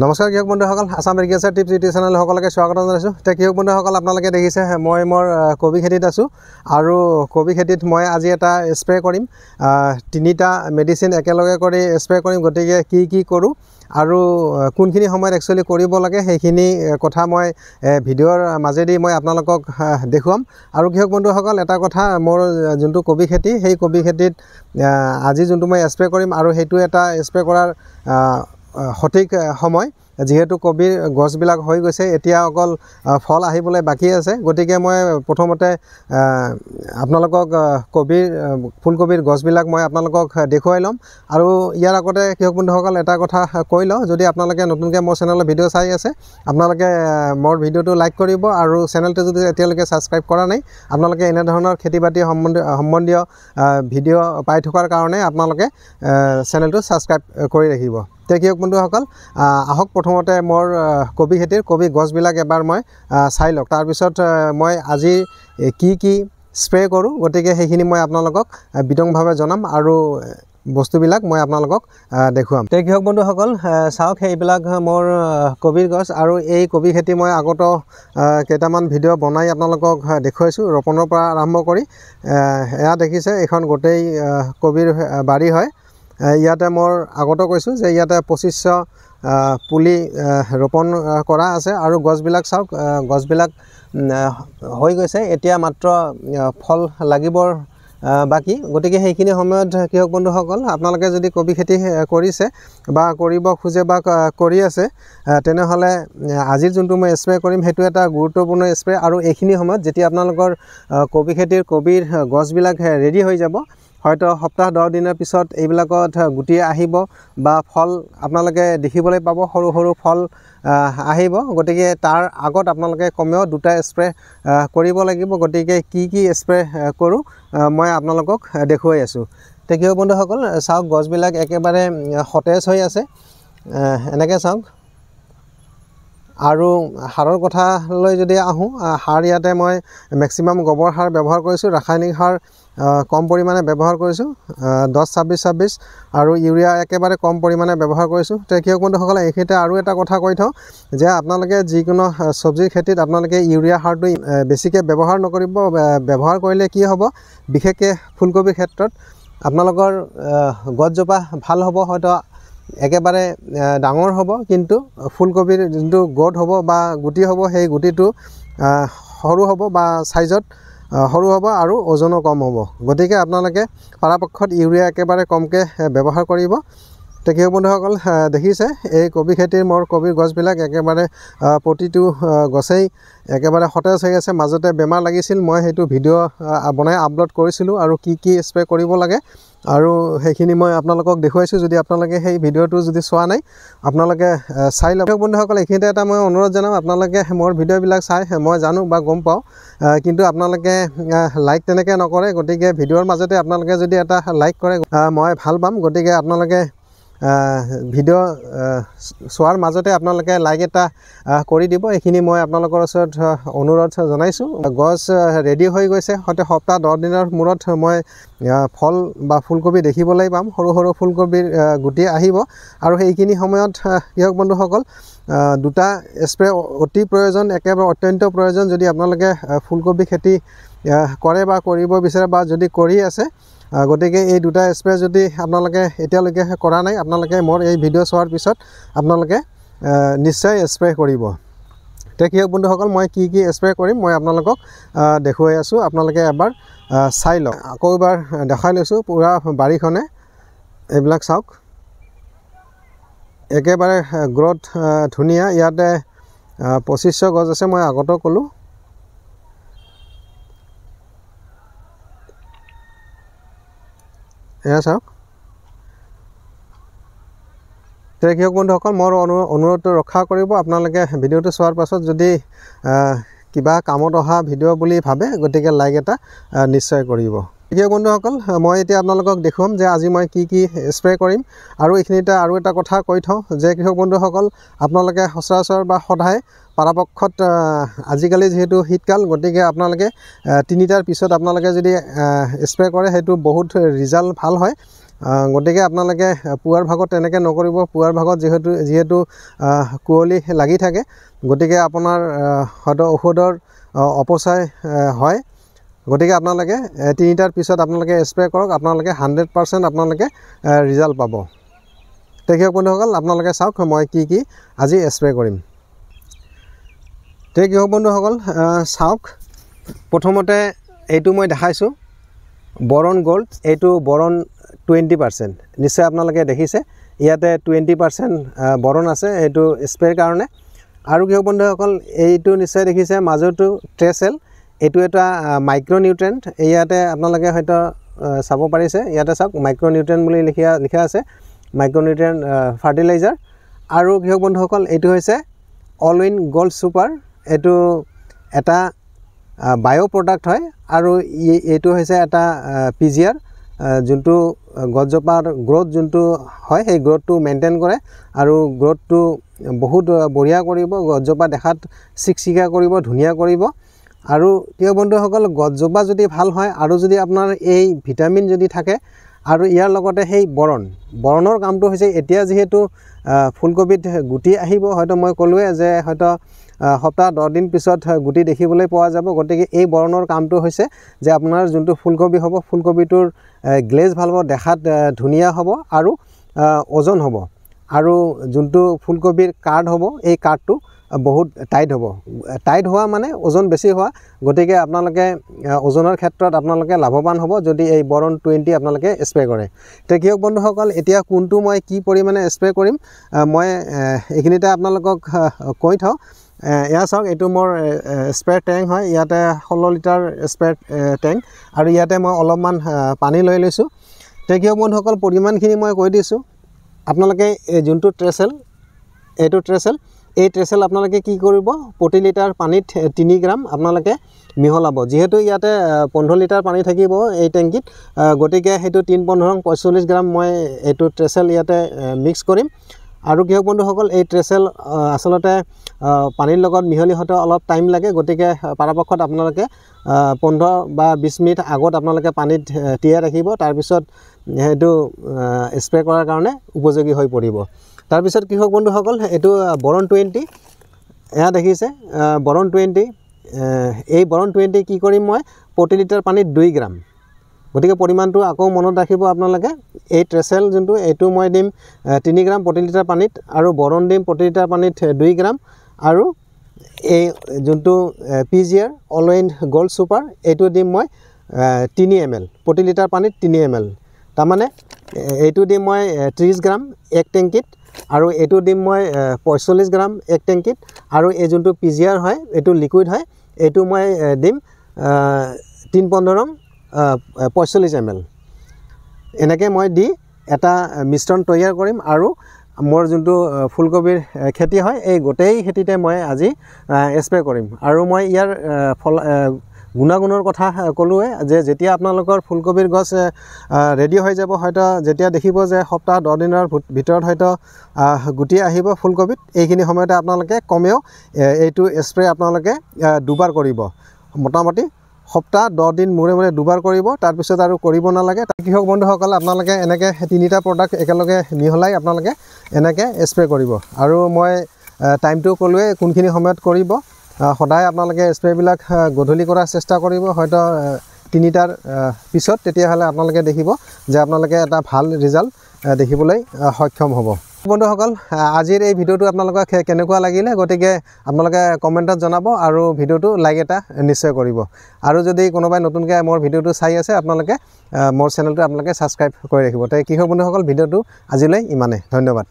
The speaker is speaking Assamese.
নমস্কাৰ কৃষক বন্ধুসকল, Assam agriculture tips YouTube channel সকলোকে স্বাগতম জনাইছোঁ। এতিয়া কৃষক বন্ধুসকল, আপোনালোকে দেখিছে মই মোৰ কবি খেতিত আছোঁ আৰু কবি খেতিত মই আজি এটা স্প্ৰে কৰিম। তিনিটা মেডিচিন একেলগে কৰি স্প্ৰে কৰিম। গতিকে কি কৰোঁ আৰু কোনখিনি সময়ত একচুৱেলি কৰিব লাগে সেইখিনি কথা মই ভিডিঅ'ৰ মাজেদি মই আপোনালোকক দেখুৱাম। আৰু কৃষক বন্ধুসকল, এটা কথা, মোৰ যোনটো কবি খেতি, সেই কবি খেতিত আজি যোনটো মই স্প্ৰে কৰিম আৰু সেইটো এটা স্প্ৰে কৰাৰ সঠিক সময়, যেহেতু কবিৰ গছবিলাক হৈ গৈছে, এতিয়া অকল ফল আহিবলৈ বাকী আছে। গতিকে মই প্ৰথমতে আপোনালোকক ফুলকবিৰ গছবিলাক মই আপোনালোকক দেখুৱাই ল'ম। আৰু ইয়াৰ আগতে কৃষক বন্ধুসকল এটা কথা কৈ লওঁ, যদি আপোনালোকে নতুনকৈ মোৰ চেনেলৰ ভিডিঅ' চাই আছে, আপোনালোকে মোৰ ভিডিঅ'টো লাইক কৰিব আৰু চেনেলটো যদি এতিয়ালৈকে ছাবস্ক্ৰাইব কৰা নাই, আপোনালোকে এনেধৰণৰ খেতি বাতি সম্বন্ধীয় ভিডিঅ' পাই থকাৰ কাৰণে আপোনালোকে চেনেলটো ছাবস্ক্ৰাইব কৰি ৰাখিব। এতিয়া কৃষক বন্ধুসকল, আহক প্ৰথমতে মোৰ কবি খেতিৰ কবি গছবিলাক এবাৰ মই চাই লওক। তাৰপিছত মই আজি কি স্প্ৰে কৰোঁ, গতিকে সেইখিনি মই আপোনালোকক বিতংভাৱে জনাম আৰু বস্তুবিলাক মই আপোনালোকক দেখুৱাম। এতিয়া কৃষক বন্ধুসকল, চাওক, সেইবিলাক মোৰ কবিৰ গছ আৰু এই কবি খেতি মই আগত কেইটামান ভিডিঅ' বনাই আপোনালোকক দেখুৱাইছোঁ, ৰোপণৰ পৰা আৰম্ভ কৰি। এয়া দেখিছে, এইখন গোটেই কবিৰ বাৰী হয়। ইয়াতে মোৰ আগতো কৈছোঁ যে ইয়াতে 2500 পুলি ৰোপণ কৰা আছে আৰু গছবিলাক চাওক, গছবিলাক হৈ গৈছে, এতিয়া মাত্ৰ ফল লাগিবৰ বাকী। গতিকে সেইখিনি সময়ত কৃষক বন্ধুসকল, আপোনালোকে যদি কবি খেতি কৰিছে বা কৰিব খোজে বা কৰি আছে, তেনেহ'লে আজিৰ যোনটো মই স্প্ৰে কৰিম সেইটো এটা গুৰুত্বপূৰ্ণ স্প্ৰে। আৰু এইখিনি সময়ত যেতিয়া আপোনালোকৰ কবিৰ গছবিলাক ৰেডি হৈ যাব, হয়তো সপ্তাহ 10 দিনৰ পিছত এইবিলাকত গুটি আহিব বা ফল আপোনালোকে দেখিবলৈ পাব, সৰু সৰু ফল আহিব। গতিকে তাৰ আগত আপোনালোকে কমেও 2টা স্প্ৰে কৰিব লাগিব। গতিকে কি স্প্ৰে কৰোঁ মই আপোনালোকক দেখুৱাই আছোঁ। এতিয়া কৃষক বন্ধুসকল, চাওক, গছবিলাক একেবাৰে সতেজ হৈ আছে, এনেকৈ চাওক। আৰু সাৰৰ কথালৈ যদি আহোঁ, সাৰ ইয়াতে মই মেক্সিমাম গোবৰ সাৰ ব্যৱহাৰ কৰিছোঁ, ৰাসায়নিক সাৰ কম পৰিমাণে ব্যৱহাৰ কৰিছোঁ, 10-26-26 আৰু ইউৰিয়া একেবাৰে কম পৰিমাণে ব্যৱহাৰ কৰিছোঁ। এতিয়া কৃষক বন্ধুসকলে এইখিনিতে আৰু এটা কথা কৈ থওঁ যে আপোনালোকে যিকোনো চব্জিৰ খেতিত আপোনালোকে ইউৰিয়া সাৰটো বেছিকৈ ব্যৱহাৰ নকৰিব। ব্যৱহাৰ কৰিলে কি হ'ব, বিশেষকৈ ফুলকবিৰ ক্ষেত্ৰত আপোনালোকৰ গছজোপা ভাল হ'ব, হয়তো একেবাৰে ডাঙৰ হ'ব, কিন্তু ফুলকবিৰ যোনটো গ্ৰ'থ হ'ব বা গুটি হ'ব, সেই গুটিটো সৰু হ'ব বা ছাইজত সৰু হ'ব আৰু ওজনো কম হ'ব। গতিকে আপোনালোকে পৰাপক্ষত ইউৰিয়া একেবাৰে কমকৈ ব্যৱহাৰ কৰিব। এতিয়া কৃষক বন্ধুসকল, দেখিছে এই কবি খেতিৰ মোৰ কবিৰ গছবিলাক একেবাৰে প্ৰতিটো গছেই একেবাৰে সতেজ হৈ আছে। মাজতে বেমাৰ লাগিছিল, মই সেইটো ভিডিঅ' বনাই আপলোড কৰিছিলোঁ আৰু কি স্প্ৰে কৰিব লাগে আৰু সেইখিনি মই আপোনালোকক দেখুৱাইছোঁ। যদি আপোনালোকে সেই ভিডিঅ'টো যদি চোৱা নাই, আপোনালোকে চাই লওক। বন্ধুসকল, এইখিনিতে এটা মই অনুৰোধ জনাম, আপোনালোকে মোৰ ভিডিঅ'বিলাক চাই, মই জানো বা গম পাওঁ, কিন্তু আপোনালোকে লাইক তেনেকৈ নকৰে। গতিকে ভিডিঅ'ৰ মাজতে আপোনালোকে যদি এটা লাইক কৰে মই ভাল পাম। গতিকে আপোনালোকে ভিডিঅ' চোৱাৰ মাজতে আপোনালোকে লাইক এটা কৰি দিব, এইখিনি মই আপোনালোকৰ ওচৰত অনুৰোধ জনাইছোঁ। গছ ৰেডি হৈ গৈছে, হয়তো সপ্তাহ 10 দিনৰ মূৰত মই ফল বা ফুলকবি দেখিবলৈ পাম, সৰু সৰু ফুলকবিৰ গুটি আহিব। আৰু সেইখিনি সময়ত কৃষক বন্ধুসকল, 2টা স্প্ৰে অতি প্ৰয়োজন, একেবাৰে অত্যন্ত প্ৰয়োজন। যদি আপোনালোকে ফুলকবি খেতি কৰে বা কৰিব বিচাৰে বা যদি কৰি আছে, গতিকে এই 2টা স্প্ৰে যদি আপোনালোকে এতিয়ালৈকে কৰা নাই, আপোনালোকে মোৰ এই ভিডিঅ' চোৱাৰ পিছত আপোনালোকে নিশ্চয় স্প্ৰে কৰিব। এতিয়া কৃষক বন্ধুসকল, মই কি স্প্ৰে কৰিম মই আপোনালোকক দেখুৱাই আছোঁ, আপোনালোকে এবাৰ চাই লওক। আকৌ এবাৰ দেখাই লৈছোঁ পূৰা বাৰীখনে, এইবিলাক চাওক, একেবাৰে গ্ৰ'থ ধুনীয়া। ইয়াতে 2500 গছ আছে, মই আগতো ক'লোঁ। এয়া চাওক। এতিয়া কৃষক বন্ধুসকল, মোৰ অনুৰোধটো ৰক্ষা কৰিব। আপোনালোকে ভিডিঅ'টো চোৱাৰ পাছত যদি কিবা কামত অহা ভিডিঅ' বুলি ভাবে, গতিকে লাইক এটা নিশ্চয় কৰিব। কৃষক বন্ধুসকল, মই এতিয়া আপোনালোকক দেখুৱাম যে আজি মই কি স্প্ৰে কৰিম। আৰু এইখিনিতে আৰু এটা কথা কৈ থওঁ যে কৃষক বন্ধুসকল, আপোনালোকে সচৰাচৰ বা সদায় পৰাপক্ষত আজিকালি যিহেতু শীতকাল, গতিকে আপোনালোকে 3টাৰ পিছত আপোনালোকে যদি স্প্ৰে কৰে, সেইটো বহুত ৰিজাল্ট ভাল হয়। গতিকে আপোনালোকে পুৱাৰ ভাগত তেনেকৈ নকৰিব। পুৱাৰ ভাগত যিহেতু কুঁৱলী লাগি থাকে, গতিকে আপোনাৰ হয়তো ঔষধৰ অপচয় হয়। গতিকে আপোনালোকে 3টাৰ পিছত আপোনালোকে স্প্ৰে কৰক, আপোনালোকে 100% আপোনালোকে ৰিজাল্ট পাব। কৃষক বন্ধুসকল, আপোনালোকে চাওক মই কি আজি স্প্ৰে কৰিম। কৃষক বন্ধুসকল চাওক, প্ৰথমতে এইটো মই দেখাইছোঁ বৰণ গ'ল্ড। এইটো বৰণ 20%। নিশ্চয় আপোনালোকে দেখিছে ইয়াতে 20% বৰণ আছে এইটো স্প্ৰেৰ কাৰণে। আৰু কৃষক বন্ধুসকল এইটো নিশ্চয় দেখিছে মাজৰটো ট্ৰেচেল। এইটো এটা মাইক্ৰ'নিউট্ৰেণ্ট। ইয়াতে আপোনালোকে হয়তো চাব পাৰিছে, ইয়াতে চাওক মাইক্ৰ'নিউট্ৰেণ্ট বুলি লিখা আছে, মাইক্ৰ'নিউট্ৰেণ্ট ফাৰ্টিলাইজাৰ। আৰু কৃষক বন্ধুসকল এইটো হৈছে অল ইন গ'ল্ড ছুপাৰ। এইটো এটা বায়' প্ৰডাক্ট হয় আৰু এইটো হৈছে এটা PGR, যোনটো গছজোপাৰ গ্ৰ'থ যোনটো হয় সেই গ্ৰ'থটো মেইনটেইন কৰে আৰু গ্ৰ'থটো বহুত বঢ়িয়া কৰিব, গছজোপা দেখাত চিকচিকা কৰিব, ধুনীয়া কৰিব। আৰু কৃষক বন্ধুসকল গছজোপা যদি ভাল হয় আৰু যদি আপোনাৰ এই ভিটামিন যদি থাকে আৰু ইয়াৰ লগতে সেই বৰণৰ কামটো হৈছে, এতিয়া যিহেতু ফুলকবিত গুটি আহিব, হয়তো মই ক'লোৱে যে হয়তো সপ্তাহ 10 দিন পিছত গুটি দেখিবলৈ পোৱা যাব। গতিকে এই বৰণৰ কামটো হৈছে যে আপোনাৰ যোনটো ফুলকবি হ'ব, ফুলকবিটোৰ গ্লেজ ভাল হ'ব, দেখাত ধুনীয়া হ'ব আৰু ওজন হ'ব। আৰু যোনটো ফুলকবিৰ কাৰ্ড হ'ব, এই কাৰ্ডটো বহুত টাইট হ'ব। টাইট হোৱা মানে ওজন বেছি হোৱা। গতিকে আপোনালোকে ওজনৰ ক্ষেত্ৰত আপোনালোকে লাভৱান হ'ব যদি এই বৰণ 20 আপোনালোকে স্প্ৰে কৰে। এতিয়া কৃষক বন্ধুসকল এতিয়া কোনটো মই কি পৰিমাণে স্প্ৰে কৰিম মই এইখিনিতে আপোনালোকক কৈ থওঁ। এয়া চাওক, এইটো মোৰ স্প্ৰে টেংক হয়। ইয়াতে 16 লিটাৰ স্প্ৰে টেংক আৰু ইয়াতে মই অলপমান পানী লৈ লৈছোঁ। এতিয়া কৃষক বন্ধুসকল পৰিমাণখিনি মই কৈ দিছোঁ। আপোনালোকে যোনটো ট্ৰেচেল, এইটো ট্ৰেচেল, এই ট্ৰেচেল আপোনালোকে কি কৰিব, প্ৰতি লিটাৰ পানীত 3 গ্ৰাম আপোনালোকে মিহলাব। যিহেতু ইয়াতে 15 লিটাৰ পানী থাকিব এই টেংকিত, গতিকে সেইটো 3-15 45 গ্ৰাম মই এইটো ট্ৰেচেল ইয়াতে মিক্স কৰিম। আৰু কৃষক বন্ধুসকল এই ট্ৰেচেল আচলতে পানীৰ লগত মিহলি হওঁতে অলপ টাইম লাগে। গতিকে পৰাপক্ষত আপোনালোকে 15 বা 20 মিনিট আগত আপোনালোকে পানীত তিয়াই ৰাখিব, তাৰপিছত সেইটো স্প্ৰে কৰাৰ কাৰণে উপযোগী হৈ পৰিব। তাৰপিছত কৃষক বন্ধুসকল এইটো বৰণ 20, এয়া দেখিছে বৰণ 20। এই বৰণ 20 কি কৰিম মই, প্ৰতি লিটাৰ পানীত 2 গ্ৰাম। গতিকে পৰিমাণটো আকৌ মনত ৰাখিব আপোনালোকে। এই ট্ৰেচেল যোনটো এইটো মই দিম 3 গ্ৰাম প্ৰতি লিটাৰ পানীত, আৰু বৰণ দিম প্ৰতি লিটাৰ পানীত 2 গ্ৰাম। আৰু এই যোনটো PGR all in gold super, এইটো দিম মই 3 ml প্ৰতি লিটাৰ পানীত 3 ml। তাৰমানে এইটো দিম মই 30 গ্ৰাম এক টেংকিত, আৰু এইটো দিম মই 45 গ্ৰাম এক টেংকিত। আৰু এই যোনটো PGR হয়, এইটো লিকুইড হয়, এইটো মই দিম 3-15 45 ml। এনেকৈ মই দি এটা মিশ্ৰণ তৈয়াৰ কৰিম। আৰু মোৰ যোনটো ফুলকবিৰ খেতি হয়, এই গোটেই খেতিতে মই আজি স্প্ৰে কৰিম। আৰু মই ইয়াৰ গুণাগুণৰ কথা ক'লোৱে যে যেতিয়া আপোনালোকৰ ফুলকবিৰ গছ ৰেডি হৈ যাব, হয়তো যেতিয়া দেখিব যে সপ্তাহ 10 দিনৰ ভিতৰত হয়তো গুটি আহিব ফুলকবিত, এইখিনি সময়তে আপোনালোকে কমেও এইটো স্প্ৰে আপোনালোকে দুবাৰ কৰিব। মোটামুটি সপ্তাহ 10 দিন মূৰে মূৰে দুবাৰ কৰিব, তাৰপিছত আৰু কৰিব নালাগে। কৃষক বন্ধুসকল আপোনালোকে এনেকৈ 3টা প্ৰডাক্ট একেলগে মিহলাই আপোনালোকে এনেকৈ স্প্ৰে কৰিব। আৰু মই টাইমটো ক'লোৱে কোনখিনি সময়ত কৰিব। সদায় আপোনালোকে স্প্ৰেবিলাক গধূলি কৰাৰ চেষ্টা কৰিব, হয়তো 3টাৰ পিছত। তেতিয়াহ'লে আপোনালোকে দেখিব যে আপোনালোকে এটা ভাল ৰিজাল্ট দেখিবলৈ সক্ষম হ'ব। বন্ধুসকল আজিৰ এই ভিডিঅ'টো আপোনালোকক কেনেকুৱা লাগিলে, গতিকে আপোনালোকে কমেণ্টত জনাব আৰু ভিডিঅ'টো লাইক এটা নিশ্চয় কৰিব। আৰু যদি কোনোবাই নতুনকৈ মোৰ ভিডিঅ'টো চাই আছে, আপোনালোকে মোৰ চেনেলটো আপোনালোকে ছাবস্ক্ৰাইব কৰি ৰাখিব। কৃষক বন্ধুসকল ভিডিঅ'টো আজিলৈ ইমানেই। ধন্যবাদ।